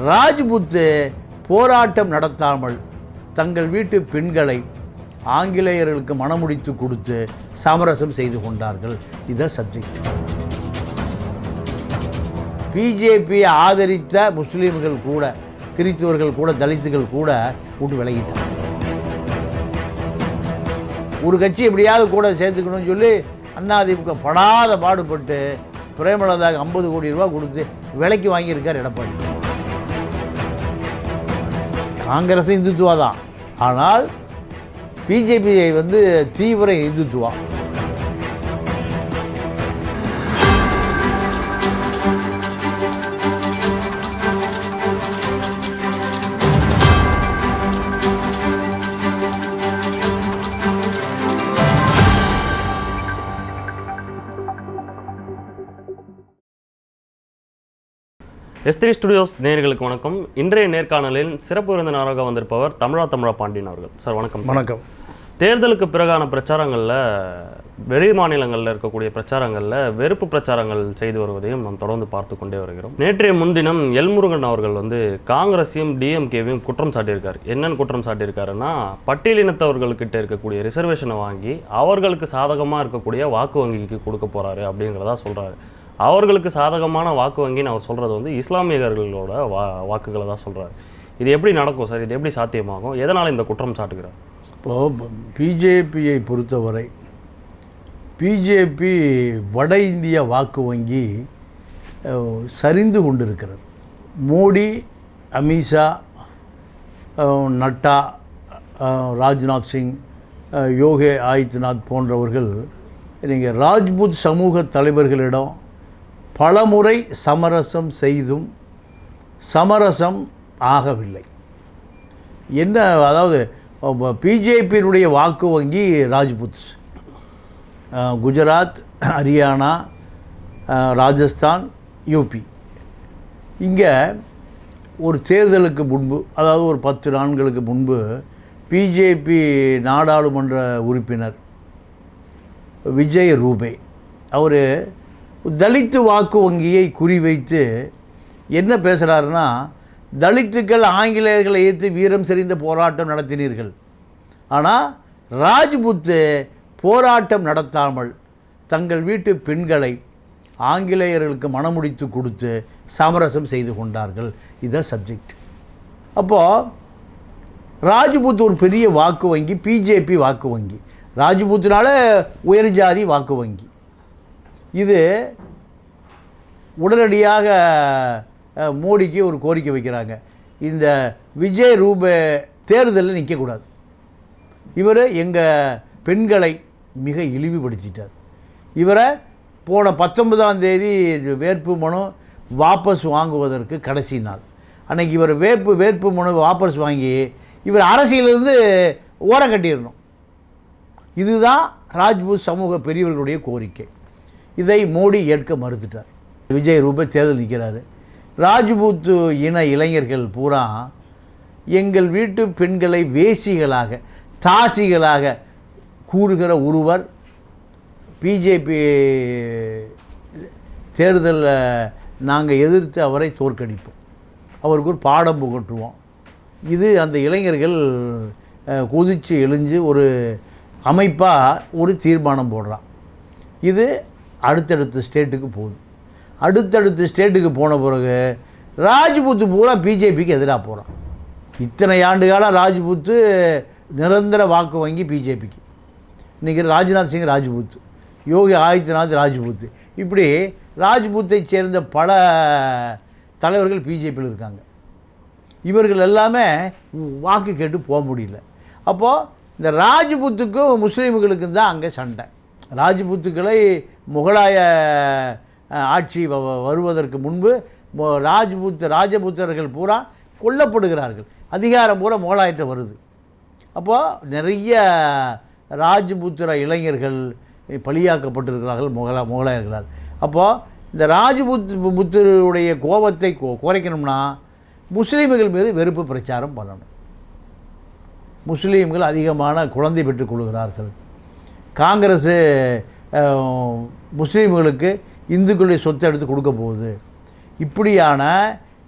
ராஜ்புத்து போராட்டம் நடத்தாமல் தங்கள் வீட்டு பெண்களை ஆங்கிலேயர்களுக்கு மணமுடித்து கொடுத்து சமரசம் செய்து கொண்டார்கள். இதுதான் சப்ஜெக்ட். பிஜேபியை ஆதரித்த முஸ்லீம்கள் கூட, கிறிஸ்தவர்கள் கூட, தலித்துகள் கூட விட்டு விலகிட்டாங்க. ஒரு கட்சி எப்படியாவது கூட சேர்த்துக்கணும்னு சொல்லி அதிமுக படாத பாடுபட்டு பிரேமலதாவுக்கு 50 கோடி ரூபா கொடுத்து விலைக்கு வாங்கியிருக்கார் எடப்பாடி. காங்கிரஸ் இந்துத்துவா தான், ஆனால் பிஜேபியை தீவிர இந்துத்துவா. S3 ஸ்டுடியோஸ் நேயர்களுக்கு வணக்கம். இன்றைய நேர்காணலில் சிறப்பு விருந்தினராக வந்திருப்பவர் தமிழா பாண்டியன் அவர்கள். சார் வணக்கம். வணக்கம். தேர்தலுக்கு பிறகான பிரச்சாரங்களில், வெளி மாநிலங்களில் இருக்கக்கூடிய பிரச்சாரங்களில் வெறுப்பு பிரச்சாரங்கள் செய்து வருவதையும் நாம் தொடர்ந்து பார்த்து கொண்டே வருகிறோம். நேற்றைய முன்தினம் எல்முருகன் அவர்கள் காங்கிரஸையும் டிஎம்கேவையும் குற்றம் சாட்டியிருக்கார். என்னென்னு குற்றம் சாட்டியிருக்காருன்னா, பட்டியலினத்தவர்கள்கிட்ட இருக்கக்கூடிய ரிசர்வேஷனை வாங்கி அவர்களுக்கு சாதகமாக இருக்கக்கூடிய வாக்கு வங்கிக்கு கொடுக்க போகிறாரு அப்படிங்கிறதா சொல்கிறாரு. அவர்களுக்கு சாதகமான வாக்கு வங்கின்னு அவர் சொல்கிறது இஸ்லாமியர்களோட வாக்குகளை தான் சொல்கிறார். இது எப்படி நடக்கும் சார்? இது எப்படி சாத்தியமாகும்? எதனால் இந்த குற்றம் சாட்டுகிறார்? இப்போது பிஜேபியை பொறுத்தவரை பிஜேபி வட இந்திய வாக்கு வங்கி சரிந்து கொண்டிருக்கிறது. மோடி, அமித்ஷா, நட்டா, ராஜ்நாத் சிங், யோகி ஆதித்யநாத் போன்றவர்கள் நீங்கள் ராஜ்புத் சமூக தலைவர்களிடம் பலமுறை சமரசம் செய்தும் சமரசம் ஆகவில்லை. என்ன, அதாவது பிஜேபியினுடைய வாக்கு வங்கி ராஜ்புத், குஜராத், ஹரியானா, ராஜஸ்தான், யூபி. இங்கே ஒரு தேர்தலுக்கு முன்பு, அதாவது ஒரு 10 நாட்களுக்கு முன்பு பிஜேபி நாடாளுமன்ற உறுப்பினர் விஜய் ரூபே அவர் தலித்து வாக்கு வங்கியை குறிவைத்து என்ன பேசுகிறாருன்னா, தலித்துக்கள் ஆங்கிலேயர்களை எதிர்த்து வீரம் செறிந்த போராட்டம் நடத்தினீர்கள், ஆனால் ராஜ்புத்து போராட்டம் நடத்தாமல் தங்கள் வீட்டு பெண்களை ஆங்கிலேயர்களுக்கு மணமுடித்து கொடுத்து சமரசம் செய்து கொண்டார்கள். இதுதான் சப்ஜெக்ட். அப்போது ராஜ்புத் ஒரு பெரிய வாக்கு வங்கி, பிஜேபி வாக்கு வங்கி, ராஜ்புத்தினால உயர் ஜாதி வாக்கு வங்கி. இது உடனடியாக மோடிக்கு ஒரு கோரிக்கை வைக்கிறாங்க, இந்த விஜய் ரூபே தேர்தலில் நிற்கக்கூடாது. இவர் எங்கள் பெண்களை மிக இழிவுபடுத்திட்டார். இவரை போன 19ஆம் தேதி வேட்பு மனு வாபஸ் வாங்குவதற்கு கடைசி நாள். அன்றைக்கி இவர் வேட்பு மனு வாபஸ் வாங்கி இவர் அரசியலிருந்து ஓரம் கட்டிடணும். இதுதான் ராஜ்புத் சமூக பெரியவர்களுடைய கோரிக்கை. இதை மோடி ஏற்க மறுத்துட்டார். விஜய் ரூபே தேர்தல் நிற்கிறாரு. ராஜ்புத் இன இளைஞர்கள் பூரா எங்கள் வீட்டு பெண்களை வேசிகளாக, தாசிகளாக கூறுகிற ஒருவர் பிஜேபி தேர்தலில் நாங்கள் எதிர்த்து அவரை தோற்கடிப்போம், அவருக்கு ஒரு பாடம் புகட்டுவோம். இது அந்த இளைஞர்கள் குதித்து எழுஞ்சு ஒரு அமைப்பாக ஒரு தீர்மானம் போடுறான். இது அடுத்தடுத்த ஸ்டேட்டுக்கு போகுது. அடுத்தடுத்த ஸ்டேட்டுக்கு போன பிறகு ராஜ்புத்து பூரா பிஜேபிக்கு எதிராக போகிறான். இத்தனை ஆண்டு காலம் ராஜ்புத்து நிரந்தர வாக்கு வங்கி பிஜேபிக்கு. இன்றைக்கி ராஜ்நாத் சிங் ராஜ்புத், யோகி ஆதித்யநாத் ராஜ்புத், இப்படி ராஜ்புத்தை சேர்ந்த பல தலைவர்கள் பிஜேபியில் இருக்காங்க. இவர்கள் எல்லாமே வாக்கு கேட்டு போக முடியல. அப்போது இந்த ராஜ்புத்துக்கும் முஸ்லீம்களுக்கும் தான் அங்கே சண்டை. ராஜ்புத்துக்களை முகலாய ஆட்சி வருவதற்கு முன்பு ராஜபுத்திரர்கள் பூரா கொல்லப்படுகிறார்கள். அதிகாரம் பூரா முகலாயத்தை வருது. அப்போது நிறைய ராஜபுத்திர இளைஞர்கள் பலியாக்கப்பட்டிருக்கிறார்கள் முகலாயர்களால். அப்போது இந்த ராஜபுத்தருடைய கோபத்தை குறைக்கணும்னா முஸ்லீம்கள் மீது வெறுப்பு பிரச்சாரம் பண்ணணும். முஸ்லீம்கள் அதிகமான குழந்தை பெற்றுக் கொள்கிறார்கள். காங்கிரஸ் முஸ்லீம்களுக்கு இந்துக்களுடைய சொத்தை எடுத்து கொடுக்க போகுது. இப்படியான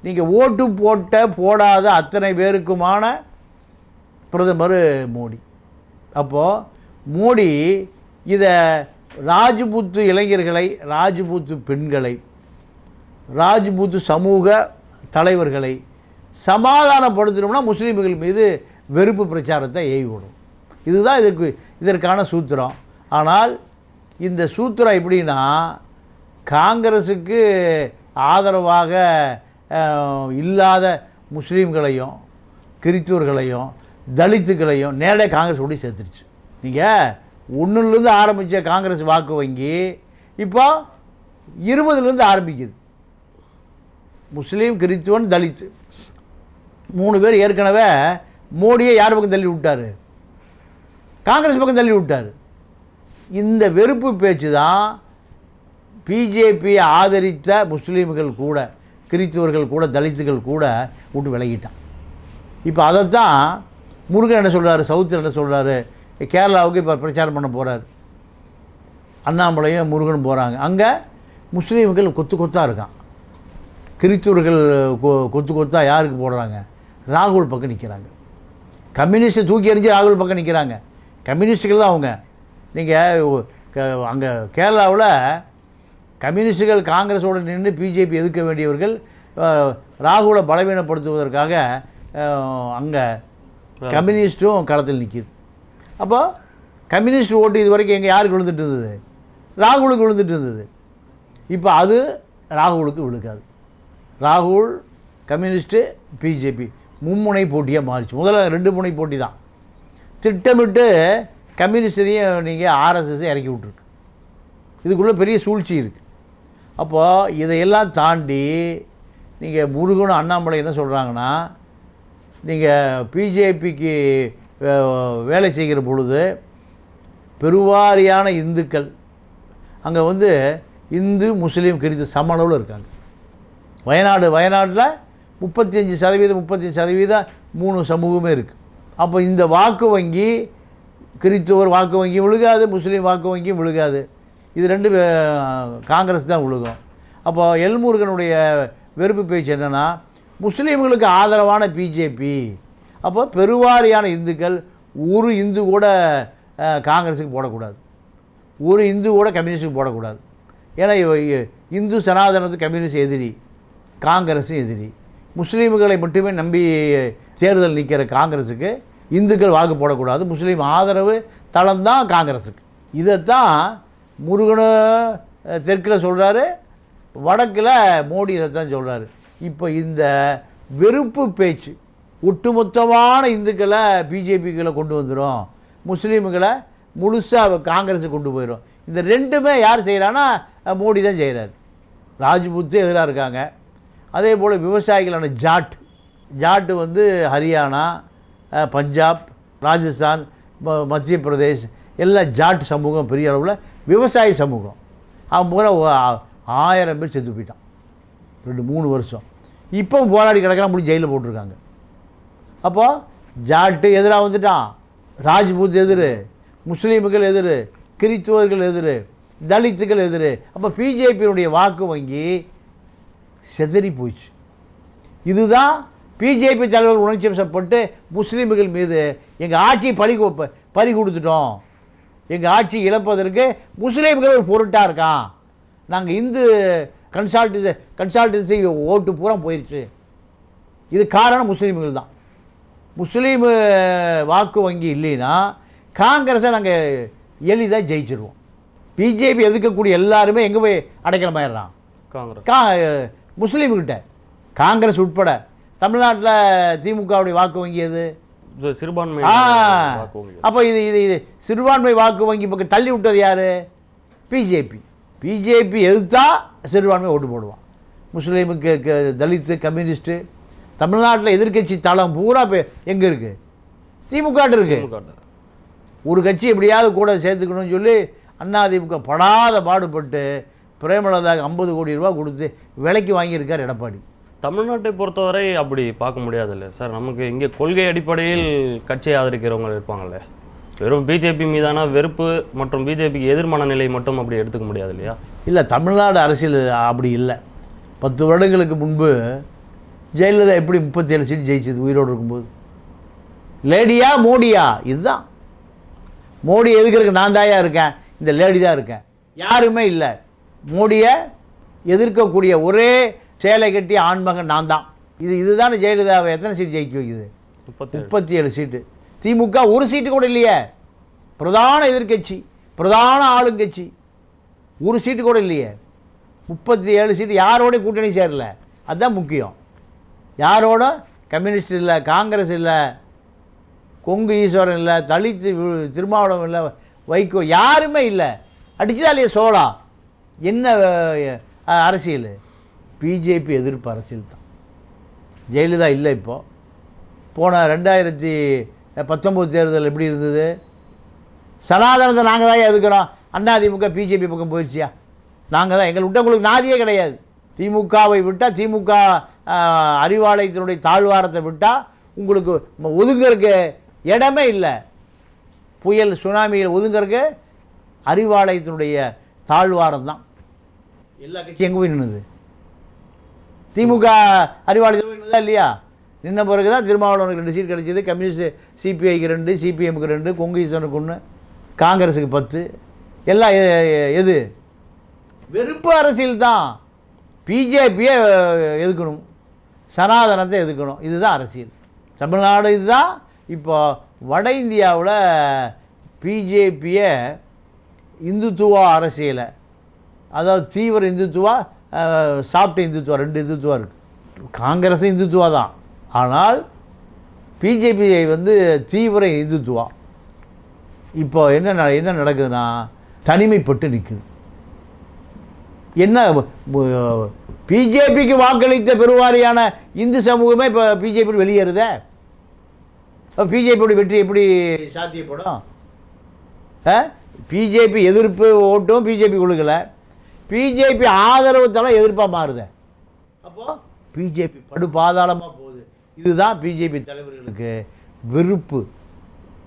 நீங்கள் ஓட்டு போடாத அத்தனை பேருக்குமான பிரதமர் மோடி. அப்போது மோடி இதை ராஜ்புத்து இளைஞர்களை, ராஜ்புத்து பெண்களை, ராஜ்புத்து சமூக தலைவர்களை சமாதானப்படுத்தணும்னா முஸ்லீம்கள் மீது வெறுப்பு பிரச்சாரத்தை ஏவிவிடும். இதுதான் இதற்கான சூத்திரம். ஆனால் இந்த சூத்திரம் எப்படின்னா, காங்கிரஸுக்கு ஆதரவாக இல்லாத முஸ்லீம்களையும் கிறிஸ்துவர்களையும் தலித்துக்களையும் நேரடியாக காங்கிரஸ் கூட சேர்த்துருச்சு. நீங்கள் 1லேருந்து ஆரம்பித்த காங்கிரஸ் வாக்கு வங்கி இப்போ 20லேருந்து ஆரம்பிக்குது. முஸ்லீம், கிறிஸ்துவன், தலித்து 3 பேர் ஏற்கனவே மோடியை யார் பக்கம் தள்ளி விட்டார்? காங்கிரஸ் பக்கம் தள்ளி விட்டார். இந்த வெறுப்பு பேச்சு தான் பிஜேபியை ஆதரித்த முஸ்லீம்கள் கூட, கிறிஸ்துவர்கள் கூட, தலித்துகள் கூட விட்டு விலகிட்டான். இப்போ அதைத்தான் முருகன் என்ன சொல்கிறாரு, சவுத்தில் என்ன சொல்கிறாரு, கேரளாவுக்கு இப்போ பிரச்சாரம் பண்ண போகிறார். அண்ணாமலையும் முருகன் போகிறாங்க. அங்கே முஸ்லீம்கள் கொத்து கொத்தாக இருக்கான். கிறிஸ்துவர்கள் கொத்து கொத்தாக யாருக்கு போடுறாங்க? ராகுல் பக்கம் நிற்கிறாங்க. கம்யூனிஸ்ட்டை தூக்கி எறிஞ்சு ராகுல் பக்கம் நிற்கிறாங்க. கம்யூனிஸ்டுகள் தான் அவங்க. நீங்கள் அங்கே கேரளாவில் கம்யூனிஸ்டுகள் காங்கிரஸோடு நின்று பிஜேபி எதிர்க்க வேண்டியவர்கள் ராகுலை பலவீனப்படுத்துவதற்காக அங்கே கம்யூனிஸ்ட்டும் களத்தில் நிற்கிது. அப்போ கம்யூனிஸ்ட் ஓட்டு இது வரைக்கும் எங்கே யாருக்கு விழுந்துட்டு இருந்தது? ராகுலுக்கு விழுந்துட்டு இருந்தது. இப்போ அது ராகுலுக்கு விழுக்காது. ராகுல், கம்யூனிஸ்ட்டு, பிஜேபி மும்முனை போட்டியாக மாறிச்சு. முதல்ல 2 முனை போட்டி தான். திட்டமிட்டு கம்யூனிஸ்டையும் நீங்கள் ஆர்எஸ்எஸ் இறக்கி விட்ருக்கு. இதுக்குள்ளே பெரிய சூழ்ச்சி இருக்குது. அப்போது இதையெல்லாம் தாண்டி நீங்கள் முருகனும் அண்ணாமலை என்ன சொல்கிறாங்கன்னா, நீங்கள் பிஜேபிக்கு வேலை செய்கிற பொழுது பெருவாரியான இந்துக்கள் அங்கே இந்து, முஸ்லீம், கிறிஸ்து சம அளவில் இருக்காங்க. வயநாட்டில் 35% 3 சமூகமே இருக்குது. அப்போ இந்த வாக்கு வங்கி கிறிஸ்துவர் வாக்கு வங்கி விழுகாது, முஸ்லீம் வாக்கு வங்கியும் விழுகாது. இது 2 காங்கிரஸ் தான் விழுகும். அப்போ எல்முருகனுடைய வெறுப்பு பேச்சு என்னென்னா, முஸ்லீம்களுக்கு ஆதரவான பிஜேபி. அப்போ பெருவாரியான இந்துக்கள், ஒரு இந்து கூட காங்கிரஸுக்கு போடக்கூடாது, ஒரு இந்து கூட கம்யூனிஸ்ட்டுக்கு போடக்கூடாது. ஏன்னா இந்து சனாதனத்துக்கு கம்யூனிஸ்ட் எதிரி, காங்கிரஸும் எதிரி. முஸ்லீம்களை மட்டுமே நம்பி தேர்தல் நிற்கிற காங்கிரஸுக்கு இந்துக்கள் வாக்கு போடக்கூடாது, முஸ்லீம் ஆதரவு தளம்தான் காங்கிரஸுக்கு. இதைத்தான் முருகனும் தெற்கில் சொல்கிறாரு, வடக்கில் மோடி இதைத்தான் சொல்கிறாரு. இப்போ இந்த வெறுப்பு பேச்சு ஒட்டுமொத்தமான இந்துக்களை பிஜேபிக்குள்ளே கொண்டு வந்துடும், முஸ்லீம்களை முழுசாக காங்கிரஸுக்கு கொண்டு போயிடும். இந்த 2மே யார் செய்கிறான்னா மோடி தான் செய்கிறார். ராஜ்புத்து எதிராக இருக்காங்க. அதே போல் விவசாயிகளான ஜாட்டு ஹரியானா, பஞ்சாப், ராஜஸ்தான், மத்திய பிரதேஷ் எல்லாம் ஜாட் சமூகம் பெரிய அளவில் விவசாய சமூகம். அவன் பூரா 1000 பேர் செத்து போயிட்டான் 2-3 வருஷம். இப்போ போராடி கிடக்கிறான், முடிஞ்சு ஜெயிலில் போட்டிருக்காங்க. அப்போது ஜாட்டு எதிராக வந்துட்டான், ராஜ்பூத் எதிர், முஸ்லீம்கள் எதிர், கிறிஸ்துவர்கள் எதிர், தலித்துகள் எதிர். அப்போ பிஜேபியினுடைய வாக்கு வங்கி செதறி போயிடுச்சு. இதுதான் பிஜேபி தலைவர்கள் உணர்ச்சி வசப்பட்டு முஸ்லீம்கள் மீது எங்கள் ஆட்சியை பறி கொடுத்துட்டோம், எங்கள் ஆட்சி இழப்பதற்கு முஸ்லீம்கள் ஒரு பொருட்டாக இருக்கான், நாங்கள் இந்து கன்சால்டன்சி ஓட்டு பூரா போயிடுச்சு. இது காரணம் முஸ்லீம்கள் தான். முஸ்லீம் வாக்கு வங்கி இல்லைன்னா காங்கிரஸை நாங்கள் எளிதாக ஜெயிச்சிருவோம். பிஜேபி எதிர்க்கக்கூடிய எல்லாருமே எங்கே போய் அடைக்கலமாயிடுறான்? முஸ்லீம்கிட்ட. காங்கிரஸ் உட்பட தமிழ்நாட்டில் திமுகவுடைய வாக்கு வங்கி எது? சிறுபான்மை. அப்போ இது சிறுபான்மை வாக்கு வங்கி பக்கம் தள்ளி விட்டது யார்? பிஜேபி எதிர்த்தா சிறுபான்மை ஓட்டு போடுவான். முஸ்லீமுக்கு, தலித்து, கம்யூனிஸ்ட்டு. தமிழ்நாட்டில் எதிர்கட்சி தளம் பூரா எங்கே இருக்குது? திமுக இருக்குது. ஒரு கட்சி எப்படியாவது கூட சேர்த்துக்கணும்னு சொல்லி அதிமுக படாத பாடுபட்டு பிரேமலதாக்கு 50 கோடி ரூபா கொடுத்து விலைக்கு வாங்கியிருக்கார் எடப்பாடி. தமிழ்நாட்டை பொறுத்தவரை அப்படி பார்க்க முடியாது இல்லை சார். நமக்கு இங்கே கொள்கை அடிப்படையில் கட்சியை ஆதரிக்கிறவங்க இருப்பாங்கல்ல. வெறும் பிஜேபி மீதான வெறுப்பு மற்றும் பிஜேபிக்கு எதிர்மான நிலை மட்டும் அப்படி எடுத்துக்க முடியாது இல்லையா? இல்லை, தமிழ்நாடு அரசியல் அப்படி இல்லை. 10 வருடங்களுக்கு முன்பு ஜெயலலிதா எப்படி 37 சீட் ஜெயிச்சது உயிரோடு இருக்கும்போது? லேடியா மோடியா? இதுதான். மோடி எதுக்கிறதுக்கு நான் தாயா இருக்கேன், இந்த லேடி தான் இருக்கேன், யாருமே இல்லை. மோடியை எதிர்க்கக்கூடிய ஒரே சேலை கட்டிய ஆண்மகன் நான் தான். இதுதானே ஜெயலலிதாவை எத்தனை சீட் ஜெயிக்க வைக்குது? 37 சீட்டு. திமுக ஒரு சீட்டு கூட இல்லையே. பிரதான எதிர்க்கட்சி, பிரதான ஆளுங்கட்சி, ஒரு சீட்டு கூட இல்லையே. 37 சீட்டு. யாரோட கூட்டணி சேரல, அதுதான் முக்கியம். யாரோட? கம்யூனிஸ்ட் இல்லை, காங்கிரஸ் இல்லை, கொங்கு ஈஸ்வரன் இல்லை, தலித் திருமாவளவன் இல்லை, வைகோ, யாருமே இல்லை. அடிச்சுதா இல்லையா சோழா? என்ன அரசியல்? பிஜேபி எதிர்ப்பு அரசியல் தான். ஜெயலலிதா இல்லை. இப்போது போன 2019 தேர்தல் எப்படி இருந்தது? சனாதனத்தை நாங்கள் தான் எதுக்கிறோம். அதிமுக பிஜேபி பக்கம் போயிடுச்சியா? நாங்கள் தான். எங்கள் விட்டவங்களுக்கு நாதியே கிடையாது. திமுகவை விட்டால், திமுக அறிவாலயத்தினுடைய தாழ்வாரத்தை விட்டால் உங்களுக்கு ஒதுங்கிறதுக்கு இடமே இல்லை. புயல் சுனாமியில் ஒதுங்கிறதுக்கு அறிவாலயத்தினுடைய தாழ்வாரம் தான். எல்லா கட்சியும் எங்கே போய் நின்றுது? திமுக அறிவாலயத்தில் போய் நின்றுதா இல்லையா? நின்ன பிறகு தான் திருமாவளவனுக்கு 2 சீட் கிடைச்சிது. கம்யூனிஸ்ட் சிபிஐக்கு 2, சிபிஎம்க்கு 2, கொங்கு ஈஸ்வரனுக்கு 1, காங்கிரஸுக்கு 10. எல்லாம் எது? வெறுப்பு அரசியல் தான். பிஜேபியை எதுக்கணும், சனாதனத்தை எதுக்கணும், இதுதான் அரசியல். தமிழ்நாடு இதுதான். இப்போ வட இந்தியாவில் பிஜேபியை இந்துத்துவா அரசியலை, அதாவது தீவிர இந்துத்துவா, சாப்பிட்ட இந்துத்துவா, 2 இந்துத்துவா இருக்குது. காங்கிரஸும் இந்துத்துவா தான், ஆனால் பிஜேபியை தீவிர இந்துத்துவா. இப்போ என்ன நடக்குதுன்னா, தனிமைப்பட்டு நிற்குது. என்ன பிஜேபிக்கு வாக்களித்த பெருவாரியான இந்து சமூகமே இப்போ பிஜேபி வெளியேறுதே. பிஜேபியோட வெற்றி எப்படி சாத்தியப்படும்? பிஜேபி எதிர்ப்பு ஓட்டும் பிஜேபி கொடுக்கல, பிஜேபி ஆதரவு தலை எதிர்ப்பாக மாறுது. அப்போது பிஜேபி படுபாதாளமாக போகுது. இதுதான் பிஜேபி தலைவர்களுக்கு வெறுப்பு.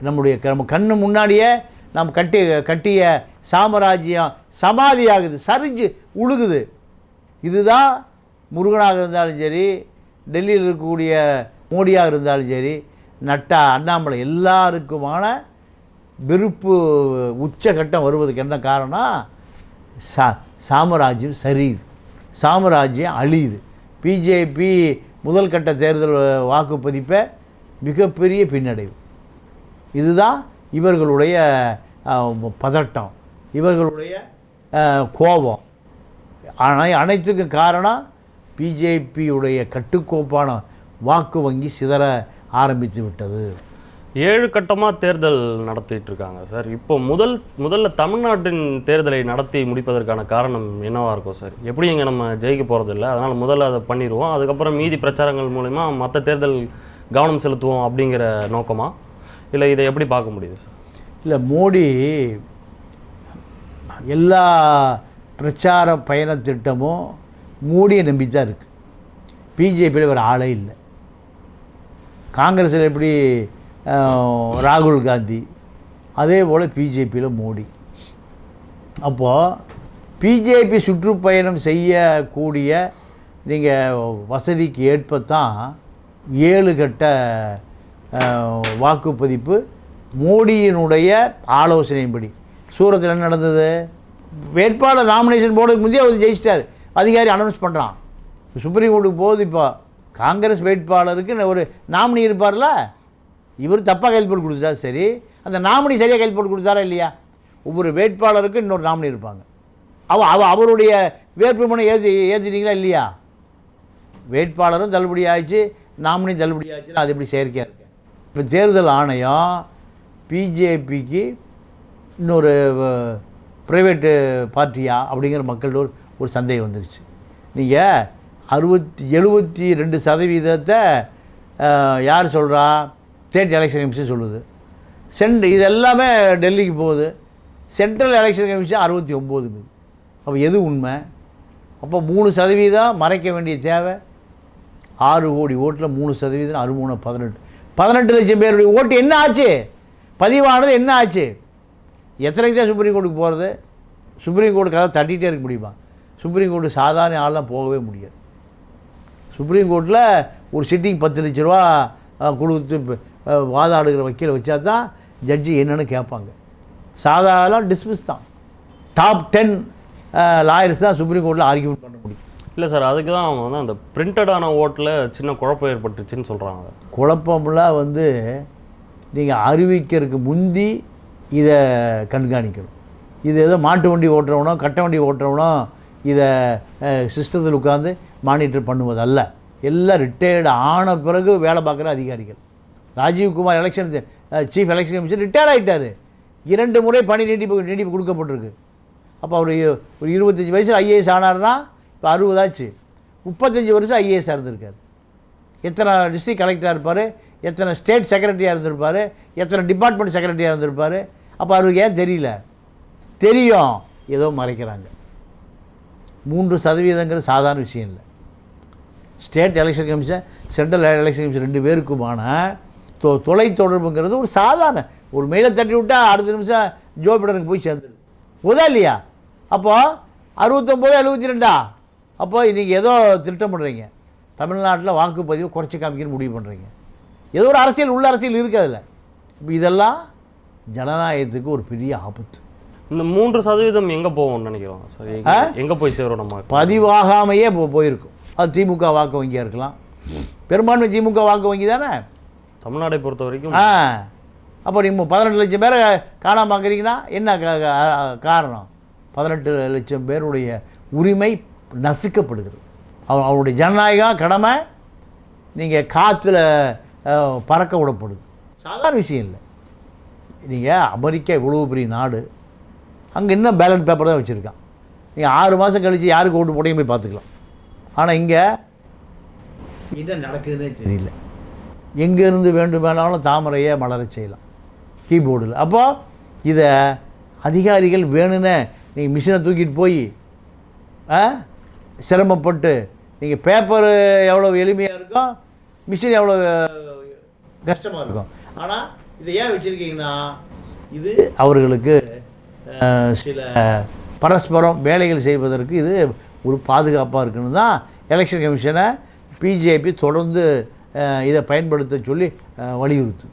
நம்ம கண்ணு முன்னாடியே நாம் கட்டிய சாம்ராஜ்யம் சமாதி ஆகுது, சரிஞ்சு உழுகுது. இதுதான் முருகனாக இருந்தாலும் சரி, டெல்லியில் இருக்கக்கூடிய மோடியாக இருந்தாலும் சரி, நட்டா, அண்ணாமலை, எல்லாருக்குமான வெறுப்பு உச்சகட்டம் வருவதுக்கு என்ன காரணம்? சாம்ராஜ்யம் சரியுது, சாம்ராஜ்யம் அழியுது. பிஜேபி முதல் கட்ட தேர்தல் வாக்குப்பதிப்பை மிகப்பெரிய பின்னடைவு. இதுதான் இவர்களுடைய பதட்டம், இவர்களுடைய கோபம். அனைத்துக்கும் காரணம் பிஜேபியுடைய கட்டுக்கோப்பான வாக்கு வங்கி சிதற ஆரம்பித்து விட்டது. 7 கட்டமாக தேர்தல் நடத்திட்டு இருக்காங்க சார். இப்போ முதல்ல தமிழ்நாட்டின் தேர்தலை நடத்தி முடிப்பதற்கான காரணம் என்னவாக இருக்கும் சார்? எப்படி இங்கே நம்ம ஜெயிக்க போகிறதில்ல, அதனால் முதல்ல அதை பண்ணிடுவோம், அதுக்கப்புறம் மீதி பிரச்சாரங்கள் மூலிமா மற்ற தேர்தல் கவனம் செலுத்துவோம் அப்படிங்கிற நோக்கமா, இல்லை இதை எப்படி பார்க்க முடியுது சார்? இல்லை, மோடி எல்லா பிரச்சார பயண திட்டமும் மோடியை நம்பி தான் இருக்குது. பிஜேபியில் வேறு ஆளே இல்லை. காங்கிரஸில் எப்படி ராகுல் காந்தி, அதே போல் பிஜேபியில் மோடி. அப்போது பிஜேபி சுற்றுப்பயணம் செய்யக்கூடிய நீங்கள் வசதிக்கு ஏற்பத்தான் 7 கட்ட வாக்குப்பதிப்பு மோடியினுடைய ஆலோசனையின்படி. சூரத்தில் என்ன நடந்தது? வேட்பாளர் நாமினேஷன் போர்டுக்கு முந்தைய அவர் ஜெயிச்சிட்டார், அதிகாரி அனௌன்ஸ் பண்ணுறான். சுப்ரீம் கோர்ட்டுக்கு போகுது. இப்போ காங்கிரஸ் வேட்பாளருக்கு ஒரு நாமினி இருப்பார்ல, இவர் தப்பாக கையில் போட்டு கொடுத்துட்டா சரி, அந்த நாமினி சரியாக கையில் போட்டு கொடுத்தாரா இல்லையா? ஒவ்வொரு வேட்பாளருக்கு இன்னொரு நாமினி இருப்பாங்க. அவருடைய வேட்புமனை ஏற்றிட்டீங்களா இல்லையா? வேட்பாளரும் தள்ளுபடி ஆயிடுச்சு, நாமினி தள்ளுபடி ஆச்சுன்னா அது எப்படி செயற்கையாக இருக்கு? இப்போ தேர்தல் ஆணையம் பிஜேபிக்கு இன்னொரு ப்ரைவேட்டு பார்ட்டியா அப்படிங்கிற மக்களோட ஒரு சந்தேகம் வந்துருச்சு. நீங்கள் 72% யார் சொல்கிறா? ஸ்டேட் எலெக்ஷன் கமிஷன் சொல்லுது. இது எல்லாமே டெல்லிக்கு போகுது. Central election commission 69. அப்போ எது உண்மை? அப்போ 3% மறைக்க வேண்டிய தேவை. 6 கோடி ஓட்டில் 3%, 63, 18, 18 லட்சம் பேருடைய ஓட்டு என்ன ஆச்சு? பதிவானது என்ன ஆச்சு? எத்தனைக்கு தான் சுப்ரீம் கோர்ட்டுக்கு போகிறது? சுப்ரீம் கோர்ட்டுக்காக தட்டிகிட்டே இருக்க முடியுமா? சுப்ரீம் கோர்ட்டு சாதாரண ஆள்லாம் போகவே முடியாது. சுப்ரீம் கோர்ட்டில் ஒரு சிட்டிங் 10 லட்ச ரூபா கொடுத்து வாதாடுகிற வக்கீலை வச்சா தான் ஜட்ஜி என்னென்னு கேட்பாங்க. சாதாரண டிஸ்மிஸ் தான். டாப் 10 லாயர்ஸ் தான் சுப்ரீம் கோர்ட்டில் ஆர்கியூமெண்ட் பண்ண முடியும். இல்லை சார், அதுக்கு தான் அவங்க வந்து அந்த பிரிண்டடான ஓட்டில் சின்ன குழப்பம் ஏற்பட்டுச்சுன்னு சொல்கிறாங்க. குழப்பம்லாம் நீங்கள் அறிவிக்கிறதுக்கு முந்தி இதை கண்காணிக்கணும். இது ஏதோ மாட்டு வண்டி ஓட்டுறவனோ கட்ட வண்டி ஓட்டுறவனோ இதை சிஸ்டத்தில் உட்காந்து மானிட்டர் பண்ணுவதல்ல. எல்லாம் ரிட்டையர்டு ஆன பிறகு வேலை பார்க்குற அதிகாரிகள். Rajiv Kumar election chief election commission retired ஆகிட்டார். 2 முறை பணி நீட்டிப்பு கொடுக்கப்பட்டிருக்கு. அப்போ அவர் ஒரு 25 வயசில் ஐஏஎஸ் ஆனார்னா இப்போ 60 ஆச்சு. 35 வருஷம் ஐஏஎஸ்ஸாக இருந்திருக்கார். எத்தனை டிஸ்ட்ரிக்ட் கலெக்டராக இருப்பார், எத்தனை ஸ்டேட் செக்ரட்டரியாக இருந்திருப்பார், எத்தனை டிபார்ட்மெண்ட் செக்ரட்டரியாக இருந்திருப்பார். அப்போ அவருக்கு ஏன் தெரியல? தெரியும், ஏதோ மறைக்கிறாங்க. 3% சாதாரண விஷயம் இல்லை. State election commission central election commission 2 பேருக்குமான தொலை தொடர்புங்கிறது ஒரு சாதாரண ஒரு மெயிலை தட்டி விட்டால் அடுத்த நிமிஷம் ஜோ பிடனுக்கு போய் சேர்ந்துடும். உதா இல்லையா? அப்போது 69 72 அப்போது நீங்கள் ஏதோ திட்டம் பண்ணுறீங்க. தமிழ்நாட்டில் வாக்குப்பதிவு குறைச்சி காமிக்கணும்னு முடிவு பண்ணுறீங்க. ஏதோ ஒரு அரசியல் உள்ள அரசியல் இருக்குது அதில். இப்போ இதெல்லாம் ஜனநாயகத்துக்கு ஒரு பெரிய ஆபத்து. இந்த 3% எங்கே போவோம்னு நினைக்கிறோம் சார்? எங்கே போய் சேரும்? நம்ம பதிவாகாமையே போயிருக்கும். அது திமுக வாக்கு வங்கியாக இருக்கலாம். பெரும்பான்மை திமுக வாக்கு வங்கி தானே தமிழ்நாடை பொறுத்த வரைக்கும். அப்போ நீங்கள் 18 லட்சம் பேரை காணாமல் பார்க்குறீங்கன்னா என்ன காரணம்? 18 லட்சம் பேருடைய உரிமை நசுக்கப்படுகிறது. அவருடைய ஜனநாயகம் கடமை நீங்கள் காற்றுல பறக்க விடப்படுது. சாதாரண விஷயம் இல்லை. நீங்கள் அமெரிக்கா இவ்வளோ பெரிய நாடு, அங்கே இன்னும் பேலட் பேப்பர் தான் வச்சுருக்கான். நீங்கள் 6 மாதம் கழித்து யாருக்கு ஓட்டு போட்டையும் போய் பார்த்துக்கலாம். ஆனால் இங்கே என்ன நடக்குதுன்னே தெரியல. எங்கேருந்து வேண்டுமானாலும் தாமரையை மலர செய்யலாம் கீபோர்டில். அப்போ இதை அதிகாரிகள் வேணும்னு நீங்கள் மிஷினை தூக்கிட்டு போய் சிரமப்பட்டு நீங்கள் பேப்பர் எவ்வளோ எளிமையாக இருக்கும், மிஷின் எவ்வளோ கஷ்டமாக இருக்கும். ஆனால் இதை ஏன் வச்சுருக்கீங்கன்னா இது அவர்களுக்கு சில பரஸ்பரம் வேலைகள் செய்வதற்கு இது ஒரு பாதுகாப்பாக இருக்குன்னு தான் எலெக்ஷன் கமிஷனை பிஜேபி தொடர்ந்து இதை பயன்படுத்த சொல்லி வலியுறுத்து.